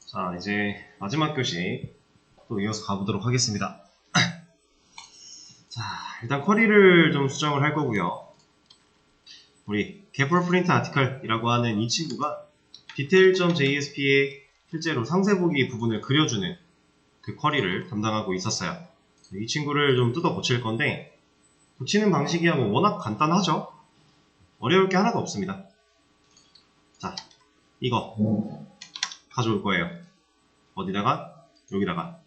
자, 이제 마지막 교시 또 이어서 가보도록 하겠습니다. 자, 일단 쿼리를 좀 수정을 할 거고요. 우리 개풀 프린트 아티클이라고 하는 이 친구가 detail.jsp의 실제로 상세보기 부분을 그려주는 그 쿼리를 담당하고 있었어요. 이 친구를 좀 뜯어 고칠 건데, 고치는 방식이야 뭐 워낙 간단하죠? 어려울 게 하나도 없습니다. 자, 이거 가져올 거예요. 어디다가? 여기다가.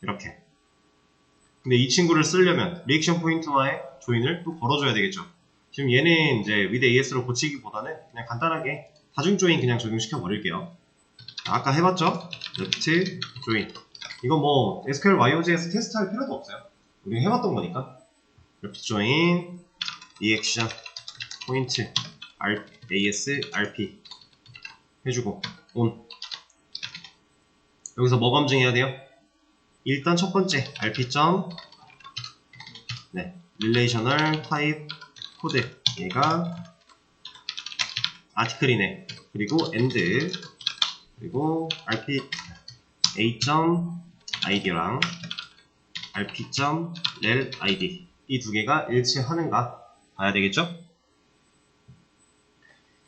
이렇게. 근데 이 친구를 쓰려면 리액션 포인트와의 조인을 또 걸어줘야 되겠죠. 지금 얘는 이제 with AS로 고치기보다는 그냥 간단하게 다중 조인 그냥 적용시켜 버릴게요. 아까 해봤죠? left 조인. 이건 뭐 SQL YOG에서 테스트할 필요도 없어요. 우리가 해봤던 거니까. left 조인, 리액션 포인트, AS, RP 해주고 on. 여기서 뭐 검증해야 돼요? 일단 첫 번째 RP. relational type 코드, 얘가 아티클이네. 그리고 and, 그리고 RP a.id랑 rp.rel id, 이 두 개가 일치하는가 봐야 되겠죠?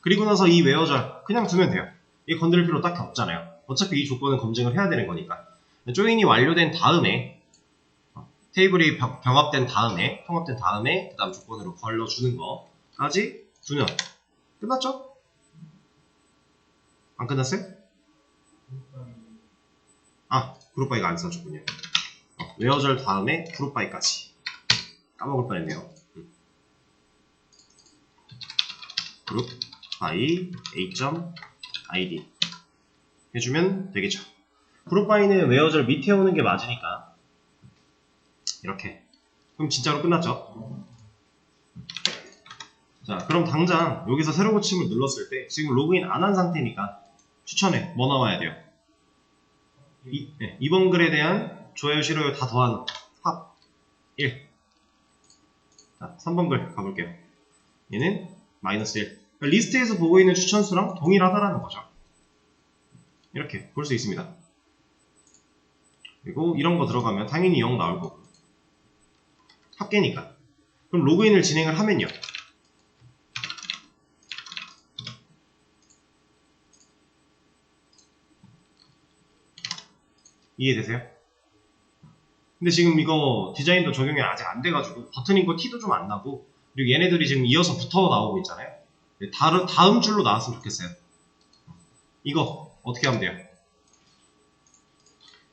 그리고 나서 이 웨어절 그냥 두면 돼요. 이 건드릴 필요 딱히 없잖아요. 어차피 이 조건은 검증을 해야 되는 거니까. 조인이 완료된 다음에, 테이블이 병합된 다음에, 통합된 다음에 그 다음 조건으로 걸러주는 거까지 두면 끝났죠? 안 끝났어요? 아, 그룹바이가 안 써줬군요. 웨어절 다음에 그룹바이까지. 까먹을 뻔했네요. 그룹바이 a.id 해주면 되겠죠. 그룹바이는 웨어절 밑에 오는 게 맞으니까 이렇게. 그럼 진짜로 끝났죠? 자, 그럼 당장 여기서 새로 고침을 눌렀을 때 지금 로그인 안 한 상태니까 추천해. 뭐 나와야 돼요? 2번 글에 대한 좋아요, 싫어요 다 더한 합 1. 자, 3번 글 가볼게요. 얘는 마이너스 1. 그러니까 리스트에서 보고 있는 추천수랑 동일하다라는 거죠. 이렇게 볼 수 있습니다. 그리고 이런 거 들어가면 당연히 0 나올 거고. 합계니까. 그럼 로그인을 진행을 하면요. 이해되세요? 근데 지금 이거 디자인도 적용이 아직 안 돼가지고 버튼 인거 티도 좀 안 나고, 그리고 얘네들이 지금 이어서 붙어 나오고 있잖아요. 다음 줄로 나왔으면 좋겠어요. 이거 어떻게 하면 돼요?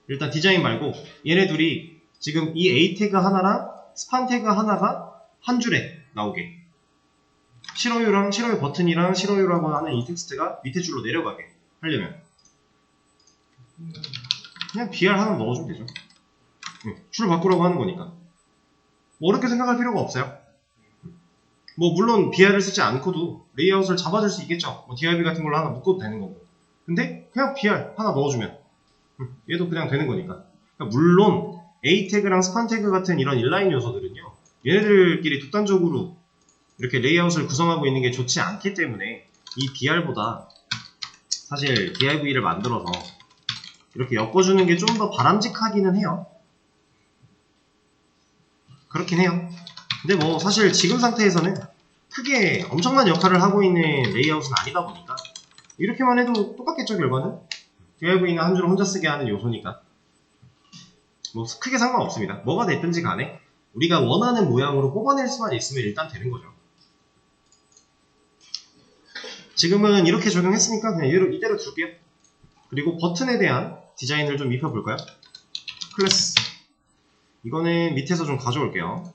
일단 디자인 말고 얘네 둘이 지금 이 A 태그 하나랑 스판 태그 하나가 한 줄에 나오게, 싫어요랑 싫어요 버튼이랑 싫어요라고 하는 이 텍스트가 밑에 줄로 내려가게 하려면 그냥 BR 하나 넣어주면 되죠. 줄 바꾸라고 하는 거니까 뭐 어렵게 생각할 필요가 없어요. 뭐 물론 BR을 쓰지 않고도 레이아웃을 잡아줄 수 있겠죠. 뭐 DRB 같은 걸로 하나 묶어도 되는 거고. 근데 그냥 BR 하나 넣어주면 얘도 그냥 되는 거니까. 그러니까 물론 A 태그랑 스판 태그 같은 이런 인라인 요소들은요, 얘네들끼리 독단적으로 이렇게 레이아웃을 구성하고 있는 게 좋지 않기 때문에 이 BR보다 사실 DIV를 만들어서 이렇게 엮어주는 게 좀 더 바람직하기는 해요. 그렇긴 해요. 근데 뭐 사실 지금 상태에서는 크게 엄청난 역할을 하고 있는 레이아웃은 아니다 보니까 이렇게만 해도 똑같겠죠. 결과는 DIV는 한 줄 혼자 쓰게 하는 요소니까 뭐 크게 상관없습니다. 뭐가 됐든지 간에 우리가 원하는 모양으로 뽑아낼 수만 있으면 일단 되는 거죠. 지금은 이렇게 적용했으니까 그냥 이대로 둘게요. 그리고 버튼에 대한 디자인을 좀 입혀볼까요? 클래스. 이거는 밑에서 좀 가져올게요.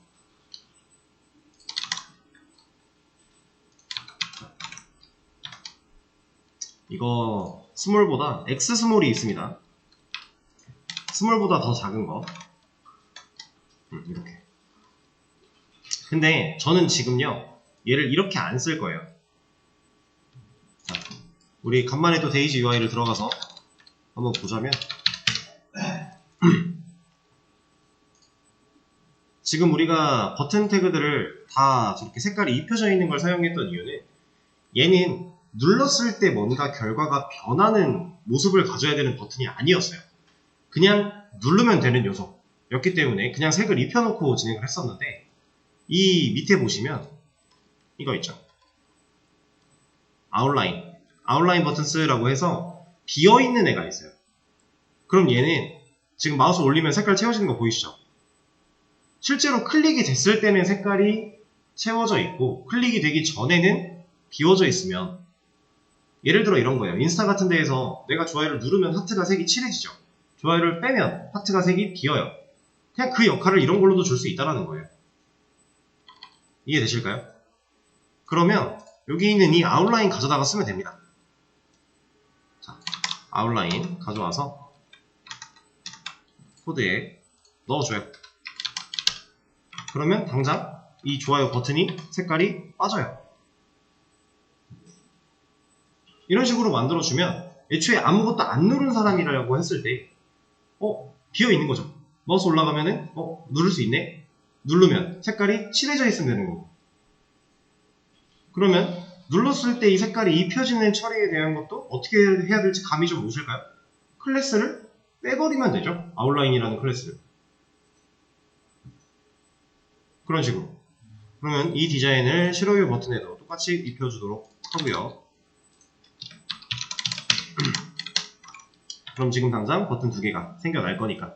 이거 스몰보다 X 스몰이 있습니다. 스몰보다 더 작은 거. 이렇게. 근데 저는 지금요, 얘를 이렇게 안 쓸 거예요. 자, 우리 간만에 또 데이지 UI를 들어가서 한번 보자면 지금 우리가 버튼 태그들을 다 저렇게 색깔이 입혀져 있는 걸 사용했던 이유는 얘는 눌렀을 때 뭔가 결과가 변하는 모습을 가져야 되는 버튼이 아니었어요. 그냥 누르면 되는 요소였기 때문에 그냥 색을 입혀놓고 진행을 했었는데, 이 밑에 보시면 이거 있죠. 아웃라인 버튼스라고 해서 비어있는 애가 있어요. 그럼 얘는 지금 마우스 올리면 색깔 채워지는 거 보이시죠? 실제로 클릭이 됐을 때는 색깔이 채워져 있고, 클릭이 되기 전에는 비워져 있으면, 예를 들어 이런 거예요. 인스타 같은 데에서 내가 좋아요를 누르면 하트가 색이 칠해지죠. 좋아요를 빼면 하트가 색이 비어요. 그냥 그 역할을 이런 걸로도 줄 수 있다는 거예요. 이해되실까요? 그러면 여기 있는 이 아웃라인 가져다가 쓰면 됩니다. 자, 아웃라인 가져와서 코드에 넣어줘요. 그러면 당장 이 좋아요 버튼이 색깔이 빠져요. 이런 식으로 만들어주면 애초에 아무것도 안 누른 사람이라고 했을 때 비어있는 거죠. 마우스 올라가면은 누를 수 있네? 누르면 색깔이 칠해져 있으면 되는 거고, 그러면 눌렀을 때 이 색깔이 입혀지는 처리에 대한 것도 어떻게 해야 될지 감이 좀 오실까요? 클래스를 빼버리면 되죠. 아웃라인이라는 클래스를. 그런 식으로. 그러면 이 디자인을 실어뷰 버튼에도 똑같이 입혀주도록 하고요. 그럼 지금 당장 버튼 두 개가 생겨날 거니까.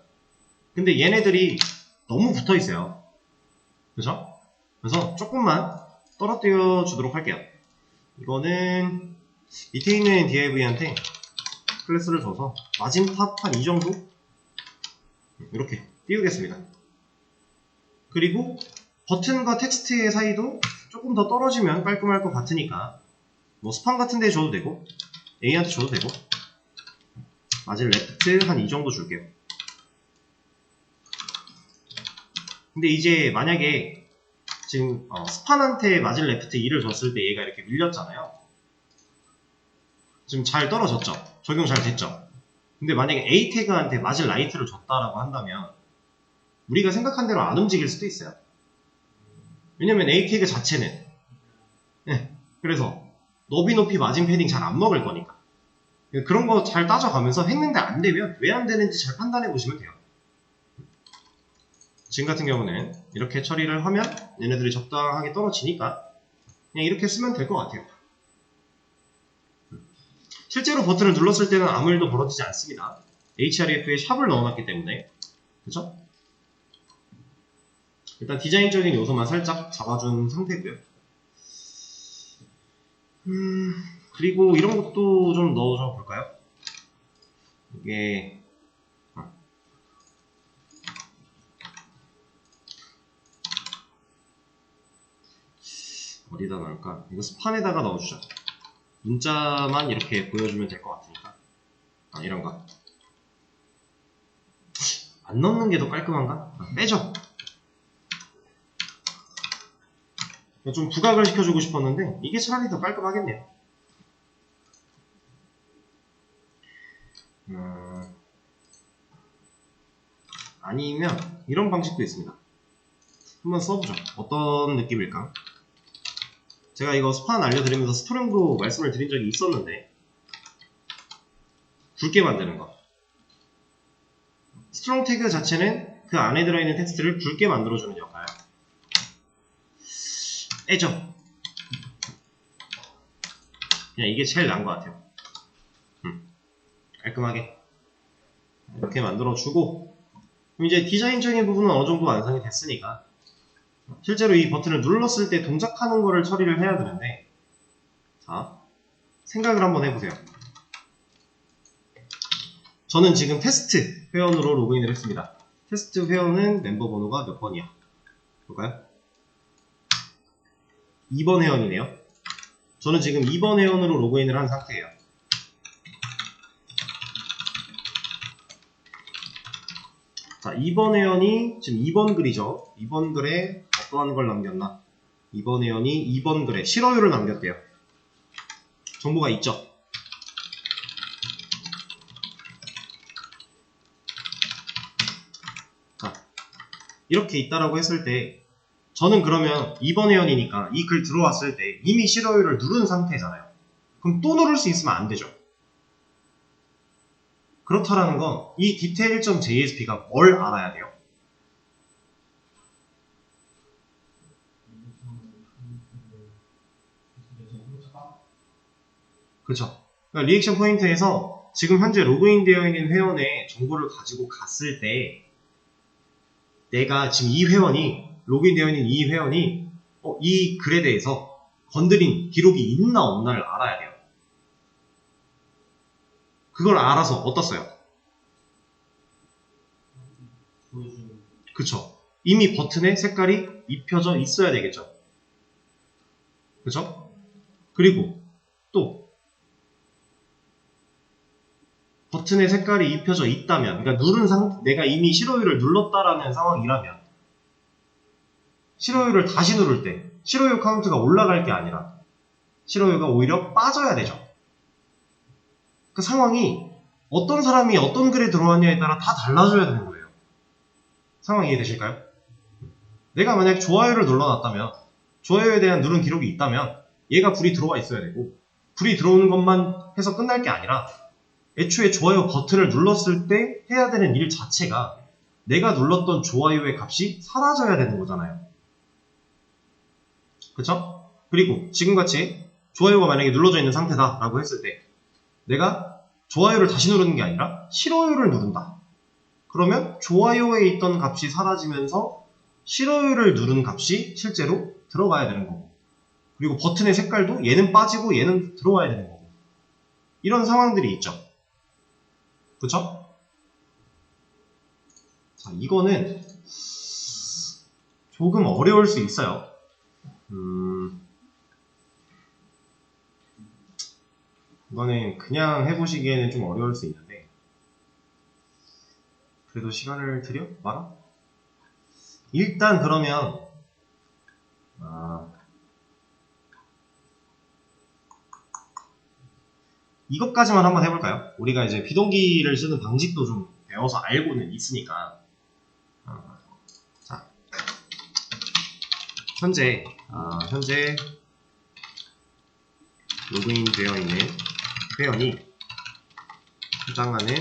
근데 얘네들이 너무 붙어 있어요. 그죠? 그래서 조금만 떨어뜨려 주도록 할게요. 이거는 밑에 있는 DIV한테 클래스를 줘서 마진탑 한 이 정도? 이렇게 띄우겠습니다. 그리고 버튼과 텍스트의 사이도 조금 더 떨어지면 깔끔할 것 같으니까 뭐 스판 같은 데 줘도 되고 A한테 줘도 되고, 마진 레프트 한 이 정도 줄게요. 근데 이제 만약에 지금 스판한테 마진 레프트 2를 줬을 때 얘가 이렇게 밀렸잖아요. 지금 잘 떨어졌죠? 적용 잘 됐죠? 근데 만약에 A 태그한테 마진 라이트를 줬다라고 한다면 우리가 생각한 대로 안 움직일 수도 있어요. 왜냐면 A 태그 자체는 그래서 높이 마진 패딩 잘 안 먹을 거니까. 그런 거 잘 따져가면서 했는데 안 되면 왜 안 되는지 잘 판단해 보시면 돼요. 지금 같은 경우는 이렇게 처리를 하면 얘네들이 적당하게 떨어지니까 그냥 이렇게 쓰면 될 것 같아요. 실제로 버튼을 눌렀을 때는 아무 일도 벌어지지 않습니다. href에 샵을 넣어놨기 때문에. 그쵸? 일단 디자인적인 요소만 살짝 잡아준 상태고요. 그리고 이런 것도 좀 넣어줘 볼까요? 이게 어디다 넣을까? 이거 스판에다가 넣어주자. 문자만 이렇게 보여주면 될 것 같으니까. 이런가? 안 넣는 게 더 깔끔한가? 빼죠. 좀 부각을 시켜주고 싶었는데 이게 차라리 더 깔끔하겠네요. 아니면 이런 방식도 있습니다. 한번 써보죠. 어떤 느낌일까? 제가 이거 스판 알려드리면서 스토령도 말씀을 드린 적이 있었는데, 굵게 만드는 거. 스트롱 태그 자체는 그 안에 들어있는 텍스트를 굵게 만들어주는 역할. 애죠. 그냥 이게 제일 나은 것 같아요. 깔끔하게 이렇게 만들어주고, 그럼 이제 디자인적인 부분은 어느 정도 완성이 됐으니까 실제로 이 버튼을 눌렀을 때 동작하는 거를 처리를 해야 되는데, 자, 생각을 한번 해보세요. 저는 지금 테스트 회원으로 로그인을 했습니다. 테스트 회원은 멤버 번호가 몇 번이야? 볼까요? 2번 회원이네요. 저는 지금 2번 회원으로 로그인을 한 상태예요. 자, 2번 회원이 지금 2번 글이죠. 2번 글에 어떠한 걸 남겼나? 2번 회원이 2번 글에 싫어요를 남겼대요. 정보가 있죠. 자, 이렇게 있다라고 했을 때 저는 그러면 2번 회원이니까 이 글 들어왔을 때 이미 싫어요를 누른 상태잖아요. 그럼 또 누를 수 있으면 안 되죠. 그렇다라는 건 이 detail.jsp가 뭘 알아야 돼요? 그렇죠. 그러니까 리액션 포인트에서 지금 현재 로그인 되어 있는 회원의 정보를 가지고 갔을 때 내가 지금 이 회원이 로그인 되어 있는 이 회원이 이 글에 대해서 건드린 기록이 있나 없나를 알아야 돼요. 그걸 알아서 어떻어요? 그쵸. 이미 버튼에 색깔이 입혀져 있어야 되겠죠. 그쵸? 그리고 또 버튼에 색깔이 입혀져 있다면, 그러니까 누른 내가 이미 실어유를 눌렀다라는 상황이라면 실어유를 다시 누를 때 실어유 카운트가 올라갈 게 아니라 실어유가 오히려 빠져야 되죠. 그 상황이 어떤 사람이 어떤 글에 들어왔냐에 따라 다 달라져야 되는 거예요. 상황 이해되실까요? 내가 만약 좋아요를 눌러놨다면 좋아요에 대한 누른 기록이 있다면 얘가 불이 들어와 있어야 되고 불이 들어오는 것만 해서 끝날 게 아니라 애초에 좋아요 버튼을 눌렀을 때 해야 되는 일 자체가 내가 눌렀던 좋아요의 값이 사라져야 되는 거잖아요. 그쵸? 그리고 지금같이 좋아요가 만약에 눌러져 있는 상태다 라고 했을 때 내가 좋아요를 다시 누르는 게 아니라 싫어요를 누른다. 그러면 좋아요에 있던 값이 사라지면서 싫어요를 누른 값이 실제로 들어가야 되는 거고 그리고 버튼의 색깔도 얘는 빠지고 얘는 들어와야 되는 거고 이런 상황들이 있죠. 그쵸? 자, 이거는 조금 어려울 수 있어요. 이거는 그냥 해보시기에는 좀 어려울 수 있는데 그래도 시간을 들여? 말아? 일단 그러면 이것까지만 한번 해볼까요? 우리가 이제 비동기를 쓰는 방식도 좀 배워서 알고는 있으니까 자, 현재 로그인 되어 있는 회원이 저장하는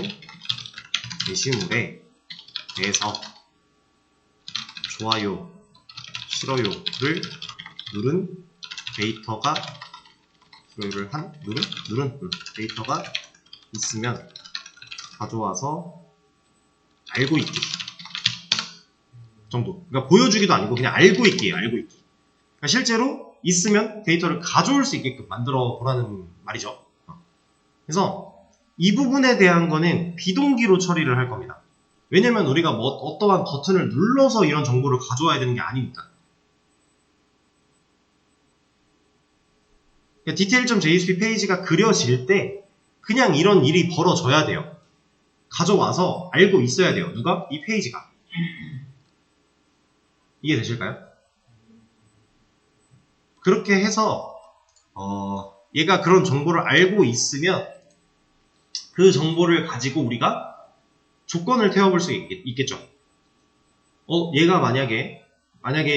게시물에 대해서 좋아요, 싫어요를 누른 데이터가 누른 데이터가 있으면 가져와서 알고 있기 정도. 그러니까 보여주기도 아니고 그냥 알고 있기예요. 알고 있기. 그러니까 실제로 있으면 데이터를 가져올 수 있게끔 만들어 보라는 말이죠. 그래서 이 부분에 대한 거는 비동기로 처리를 할 겁니다. 왜냐면 우리가 뭐 어떠한 버튼을 눌러서 이런 정보를 가져와야 되는 게 아니니까. 그러니까 detail.jsp 페이지가 그려질 때 그냥 이런 일이 벌어져야 돼요. 가져와서 알고 있어야 돼요. 누가? 이 페이지가. 이해되실까요? 그렇게 해서 얘가 그런 정보를 알고 있으면 그 정보를 가지고 우리가 조건을 태워볼 수 있겠죠. 얘가 만약에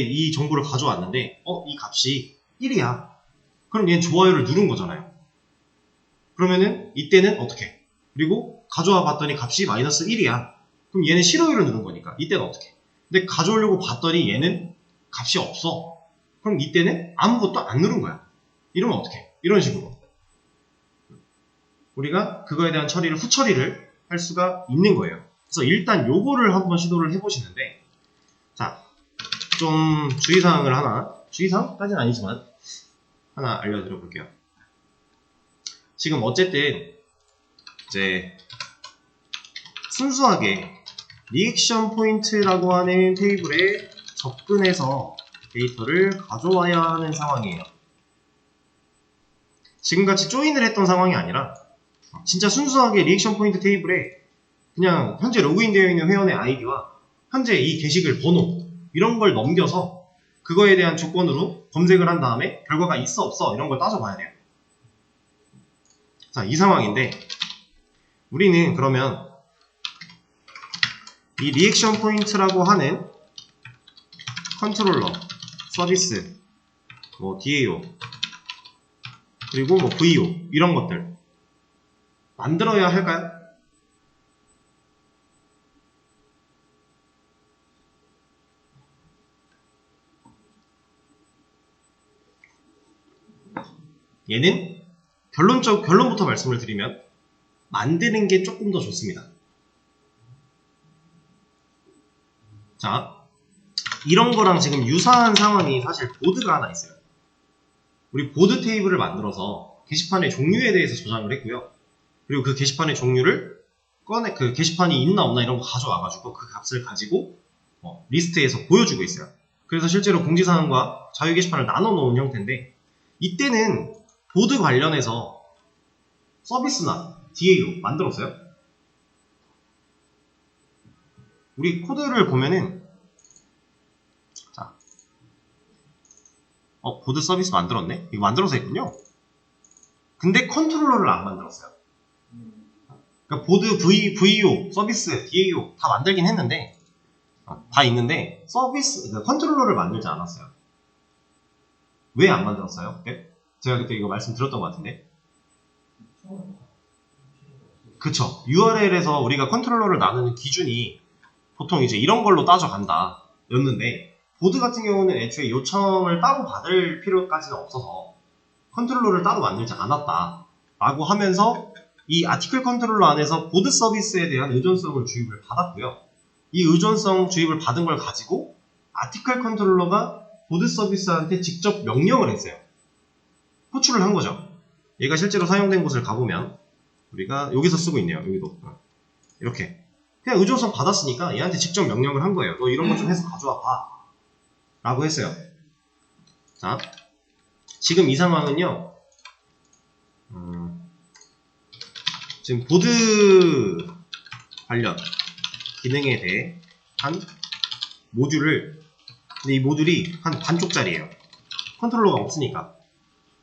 이 정보를 가져왔는데 이 값이 1이야. 그럼 얘는 좋아요를 누른 거잖아요. 그러면은 이때는 어떻게? 그리고 가져와 봤더니 값이 마이너스 1이야. 그럼 얘는 싫어요를 누른 거니까 이때는 어떻게? 근데 가져오려고 봤더니 얘는 값이 없어. 그럼 이때는 아무것도 안 누른 거야. 이러면 어떻게? 이런 식으로 우리가 그거에 대한 후처리를 할 수가 있는 거예요. 그래서 일단 요거를 한번 시도를 해보시는데 자, 좀 주의사항을 하나, 주의사항까지는 아니지만 하나 알려드려 볼게요. 지금 어쨌든 이제 순수하게 리액션 포인트라고 하는 테이블에 접근해서 데이터를 가져와야 하는 상황이에요. 지금같이 조인을 했던 상황이 아니라 진짜 순수하게 리액션 포인트 테이블에 그냥 현재 로그인 되어 있는 회원의 아이디와 현재 이 게시글 번호 이런 걸 넘겨서 그거에 대한 조건으로 검색을 한 다음에 결과가 있어 없어 이런 걸 따져봐야 돼요. 자, 이 상황인데 우리는 그러면 이 리액션 포인트라고 하는 컨트롤러 서비스 DAO 그리고 뭐 VO 이런 것들 만들어야 할까요? 얘는 결론부터 말씀을 드리면 만드는 게 조금 더 좋습니다. 자, 이런 거랑 지금 유사한 상황이 사실 보드가 하나 있어요. 우리 보드 테이블을 만들어서 게시판의 종류에 대해서 저장을 했고요. 그리고 그 게시판의 종류를 그 게시판이 있나 없나 이런 거 가져와가지고 그 값을 가지고 리스트에서 보여주고 있어요. 그래서 실제로 공지사항과 자유 게시판을 나눠 놓은 형태인데, 이때는 보드 관련해서 서비스나 DA로 만들었어요. 우리 코드를 보면은, 자, 보드 서비스 만들었네? 이거 만들어서 했군요. 근데 컨트롤러를 안 만들었어요. 그러니까 보드 VO, 서비스, DAO 다 만들긴 했는데, 다 있는데 그러니까 컨트롤러를 만들지 않았어요. 왜 안 만들었어요? 네? 제가 그때 이거 말씀드렸던 것 같은데. 그쵸. URL에서 우리가 컨트롤러를 나누는 기준이 보통 이제 이런 걸로 따져간다 였는데, 보드 같은 경우는 애초에 요청을 따로 받을 필요까지는 없어서 컨트롤러를 따로 만들지 않았다 라고 하면서 이 아티클 컨트롤러 안에서 보드 서비스에 대한 의존성을 주입을 받았고요. 이 의존성 주입을 받은 걸 가지고 아티클 컨트롤러가 보드 서비스한테 직접 명령을 했어요. 호출을 한 거죠. 얘가 실제로 사용된 곳을 가보면 우리가 여기서 쓰고 있네요. 여기도 이렇게 그냥 의존성 받았으니까 얘한테 직접 명령을 한 거예요. 너 이런 거 좀 해서 가져와 봐 라고 했어요. 자, 지금 이 상황은요, 지금 보드 관련 기능에 대해 한 모듈을, 근데 이 모듈이 한 반쪽짜리예요. 컨트롤러가 없으니까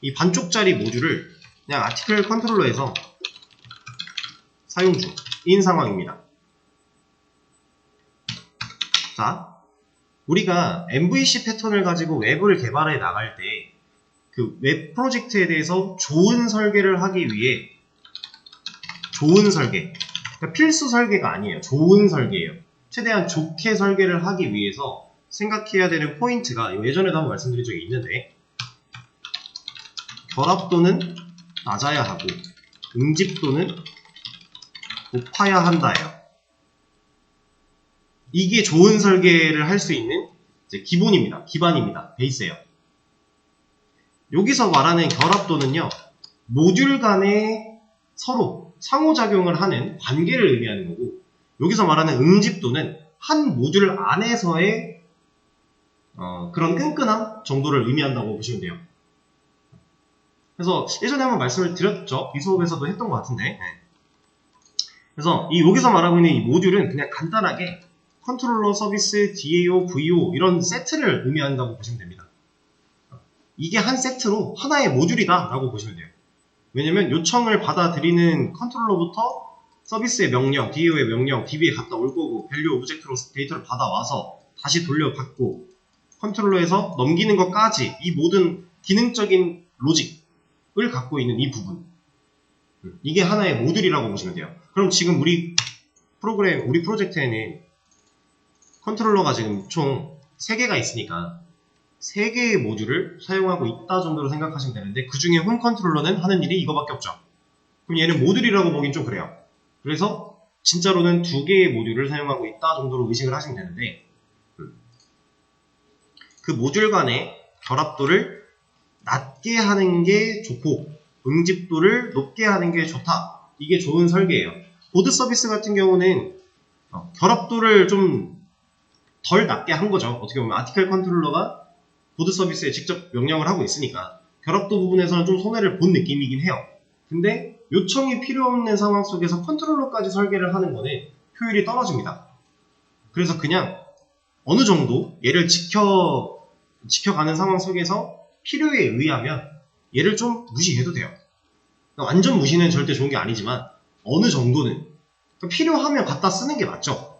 이 반쪽짜리 모듈을 그냥 아티클 컨트롤러에서 사용 중인 상황입니다. 자, 우리가 MVC 패턴을 가지고 웹을 개발해 나갈 때 그 웹 프로젝트에 대해서 좋은 설계를 하기 위해, 좋은 설계, 그러니까 필수 설계가 아니에요. 좋은 설계예요. 최대한 좋게 설계를 하기 위해서 생각해야 되는 포인트가, 예전에도 한번 말씀드린 적이 있는데, 결합도는 낮아야 하고 응집도는 높아야 한다예요. 이게 좋은 설계를 할 수 있는 이제 기본입니다. 기반입니다. 베이스예요. 여기서 말하는 결합도는요, 모듈 간에 서로 상호작용을 하는 관계를 의미하는 거고, 여기서 말하는 응집도는 한 모듈 안에서의 그런 끈끈함 정도를 의미한다고 보시면 돼요. 그래서 예전에 한번 말씀을 드렸죠. 이 수업에서도 했던 것 같은데. 그래서 여기서 말하고 있는 이 모듈은 그냥 간단하게 컨트롤러 서비스, DAO, VO 이런 세트를 의미한다고 보시면 됩니다. 이게 한 세트로 하나의 모듈이다 라고 보시면 돼요. 왜냐면 요청을 받아들이는 컨트롤러부터 서비스의 명령, DAO의 명령, DB에 갖다 올 거고, 밸류 오브젝트로 데이터를 받아와서 다시 돌려받고 컨트롤러에서 넘기는 것까지 이 모든 기능적인 로직을 갖고 있는 이 부분, 이게 하나의 모듈이라고 보시면 돼요. 그럼 지금 우리 프로젝트에는 컨트롤러가 지금 총 3개가 있으니까 3개의 모듈을 사용하고 있다 정도로 생각하시면 되는데, 그 중에 홈 컨트롤러는 하는 일이 이거밖에 없죠. 그럼 얘는 모듈이라고 보긴 좀 그래요. 그래서 진짜로는 2개의 모듈을 사용하고 있다 정도로 의식을 하시면 되는데, 그 모듈 간의 결합도를 낮게 하는 게 좋고 응집도를 높게 하는 게 좋다. 이게 좋은 설계예요. 보드 서비스 같은 경우는 결합도를 좀 덜 낮게 한 거죠. 어떻게 보면 아티클 컨트롤러가 보드 서비스에 직접 명령을 하고 있으니까 결합도 부분에서는 좀 손해를 본 느낌이긴 해요. 근데 요청이 필요 없는 상황 속에서 컨트롤러까지 설계를 하는 거는 효율이 떨어집니다. 그래서 그냥 어느 정도 얘를 지켜가는 상황 속에서 필요에 의하면 얘를 좀 무시해도 돼요. 완전 무시는 절대 좋은 게 아니지만 어느 정도는 필요하면 갖다 쓰는 게 맞죠.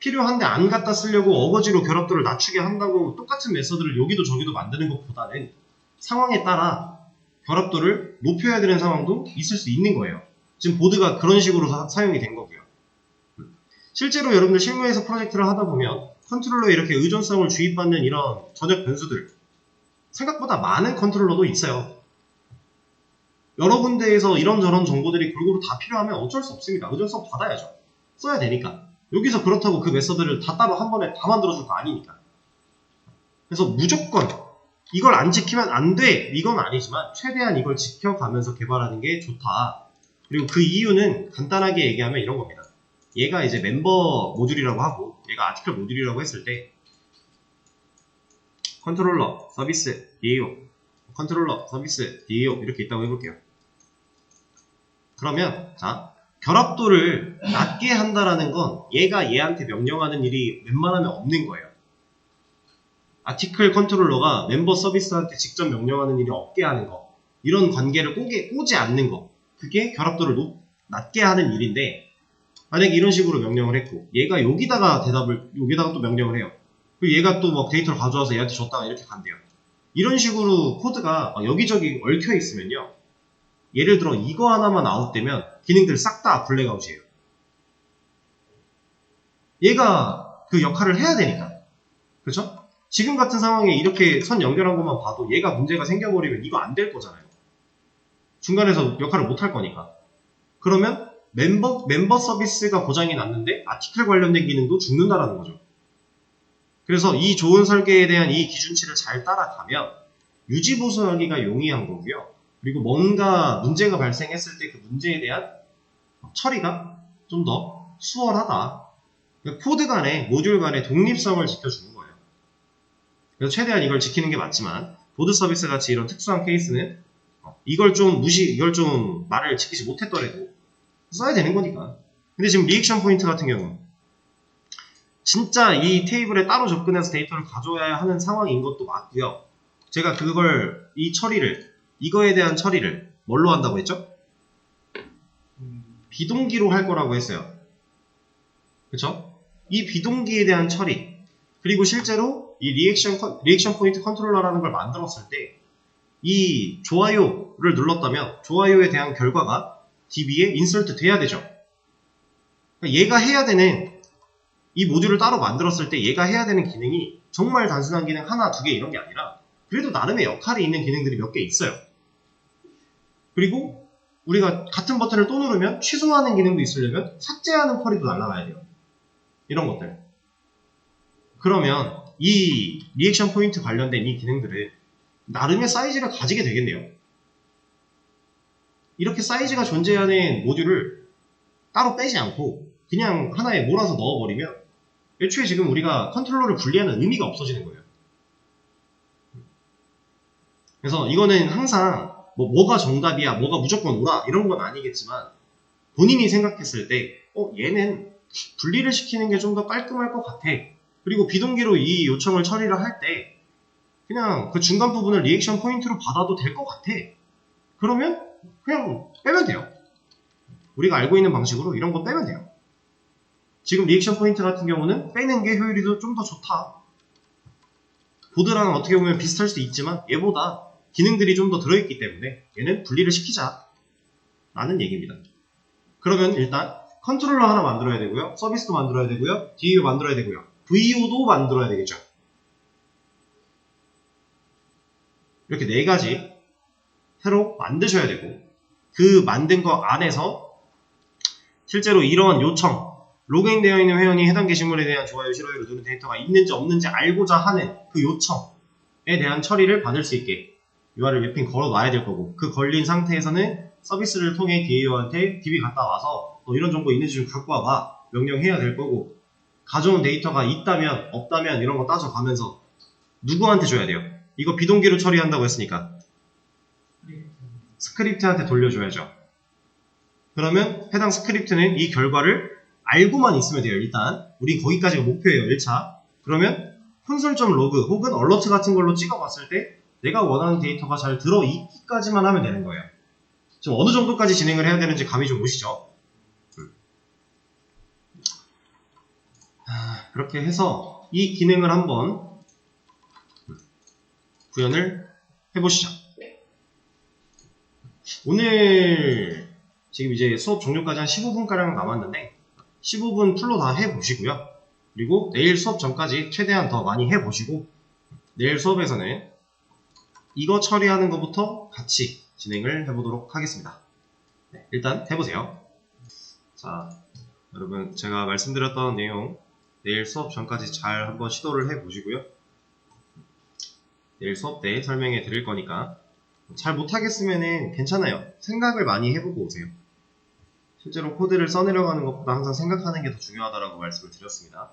필요한데 안 갖다 쓰려고 어거지로 결합도를 낮추게 한다고 똑같은 메서드를 여기도 저기도 만드는 것보다는 상황에 따라 결합도를 높여야 되는 상황도 있을 수 있는 거예요. 지금 보드가 그런 식으로 사용이 된 거고요. 실제로 여러분들 실무에서 프로젝트를 하다 보면 컨트롤러에 이렇게 의존성을 주입받는 이런 전역 변수들 생각보다 많은 컨트롤러도 있어요. 여러 군데에서 이런저런 정보들이 골고루 다 필요하면 어쩔 수 없습니다. 의존성 받아야죠. 써야 되니까. 여기서 그렇다고 그 메서드를 다 따로 한 번에 다 만들어줄 거 아니니까. 그래서 무조건 이걸 안 지키면 안 돼! 이건 아니지만 최대한 이걸 지켜가면서 개발하는 게 좋다. 그리고 그 이유는 간단하게 얘기하면 이런 겁니다. 얘가 이제 멤버 모듈이라고 하고 얘가 아티클 모듈이라고 했을 때 컨트롤러, 서비스, DAO 컨트롤러, 서비스, DAO 이렇게 있다고 해볼게요. 그러면 자 결합도를 낮게 한다라는 건 얘가 얘한테 명령하는 일이 웬만하면 없는 거예요. 아티클 컨트롤러가 멤버 서비스한테 직접 명령하는 일이 없게 하는 거 이런 관계를 꼬지 않는 거 그게 결합도를 낮게 하는 일인데 만약에 이런 식으로 명령을 했고 얘가 여기다가 여기다가 또 명령을 해요. 그리고 얘가 또 막 데이터를 가져와서 얘한테 줬다가 이렇게 간대요. 이런 식으로 코드가 여기저기 얽혀 있으면요. 예를 들어 이거 하나만 아웃되면 기능들 싹 다 블랙아웃이에요. 얘가 그 역할을 해야 되니까. 그렇죠? 지금 같은 상황에 이렇게 선 연결한 것만 봐도 얘가 문제가 생겨버리면 이거 안 될 거잖아요. 중간에서 역할을 못 할 거니까. 그러면 멤버 서비스가 고장이 났는데 아티클 관련된 기능도 죽는다라는 거죠. 그래서 이 좋은 설계에 대한 이 기준치를 잘 따라가면 유지 보수하기가 용이한 거고요. 그리고 뭔가 문제가 발생했을 때 그 문제에 대한 처리가 좀 더 수월하다. 그러니까 코드 간에 모듈 간의 독립성을 지켜주는 거예요. 그래서 최대한 이걸 지키는 게 맞지만 보드 서비스 같이 이런 특수한 케이스는 이걸 좀 말을 지키지 못했더라도 써야 되는 거니까. 근데 지금 리액션 포인트 같은 경우는 진짜 이 테이블에 따로 접근해서 데이터를 가져와야 하는 상황인 것도 맞고요. 제가 이거에 대한 처리를 뭘로 한다고 했죠? 비동기로 할 거라고 했어요. 그쵸? 이 비동기에 대한 처리 그리고 실제로 이 리액션 포인트 컨트롤러라는 걸 만들었을 때 이 좋아요를 눌렀다면 좋아요에 대한 결과가 DB에 인서트 돼야 되죠. 그러니까 얘가 해야 되는 이 모듈을 따로 만들었을 때 얘가 해야 되는 기능이 정말 단순한 기능 하나, 두 개 이런 게 아니라 그래도 나름의 역할이 있는 기능들이 몇 개 있어요. 그리고 우리가 같은 버튼을 또 누르면 취소하는 기능도 있으려면 삭제하는 쿼리도 날라가야 돼요. 이런 것들. 그러면 이 리액션 포인트 관련된 이 기능들은 나름의 사이즈를 가지게 되겠네요. 이렇게 사이즈가 존재하는 모듈을 따로 빼지 않고 그냥 하나에 몰아서 넣어버리면 애초에 지금 우리가 컨트롤러를 분리하는 의미가 없어지는 거예요. 그래서 이거는 항상 뭐가 정답이야, 뭐가 무조건 옳아 이런 건 아니겠지만 본인이 생각했을 때 얘는 분리를 시키는 게 좀 더 깔끔할 것 같아. 그리고 비동기로 이 요청을 처리를 할 때 그냥 그 중간 부분을 리액션 포인트로 받아도 될 것 같아. 그러면 그냥 빼면 돼요. 우리가 알고 있는 방식으로 이런 거 빼면 돼요. 지금 리액션 포인트 같은 경우는 빼는 게 효율이 좀 더 좋다. 보드랑 어떻게 보면 비슷할 수도 있지만 얘보다 기능들이 좀 더 들어있기 때문에 얘는 분리를 시키자 라는 얘기입니다. 그러면 일단 컨트롤러 하나 만들어야 되고요. 서비스도 만들어야 되고요. DAO 만들어야 되고요. VO도 만들어야 되겠죠. 이렇게 네 가지 새로 만드셔야 되고 그 만든 거 안에서 실제로 이러한 요청 로그인 되어 있는 회원이 해당 게시물에 대한 좋아요, 싫어요를 누른 데이터가 있는지 없는지 알고자 하는 그 요청에 대한 처리를 받을 수 있게 URL 맵핑 걸어 놔야 될 거고 그 걸린 상태에서는 서비스를 통해 DAO한테 DB 갔다 와서 너 이런 정보 있는지 좀 갖고 와봐 명령해야 될 거고 가져온 데이터가 있다면 없다면 이런 거 따져가면서 누구한테 줘야 돼요? 이거 비동기로 처리한다고 했으니까 스크립트한테 돌려줘야죠. 그러면 해당 스크립트는 이 결과를 알고만 있으면 돼요. 일단 우리 거기까지가 목표예요. 1차. 그러면 콘솔.로그 혹은 얼러트 같은 걸로 찍어봤을 때 내가 원하는 데이터가 잘 들어있기까지만 하면 되는 거예요. 지금 어느 정도까지 진행을 해야 되는지 감이 좀 오시죠? 그렇게 해서 이 기능을 한번 구현을 해보시죠. 오늘 지금 이제 수업 종료까지 한 15분가량 남았는데 15분 풀로 다 해보시고요. 그리고 내일 수업 전까지 최대한 더 많이 해보시고 내일 수업에서는 이거 처리하는 것부터 같이 진행을 해보도록 하겠습니다. 네, 일단 해보세요. 자, 여러분 제가 말씀드렸던 내용 내일 수업 전까지 잘 한번 시도를 해보시고요. 내일 수업 때 설명해 드릴 거니까 잘 못하겠으면 괜찮아요. 생각을 많이 해보고 오세요. 실제로 코드를 써내려가는 것보다 항상 생각하는 게 더 중요하다고 말씀을 드렸습니다.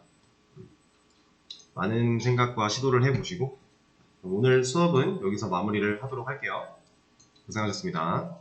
많은 생각과 시도를 해보시고 오늘 수업은 여기서 마무리를 하도록 할게요. 고생하셨습니다.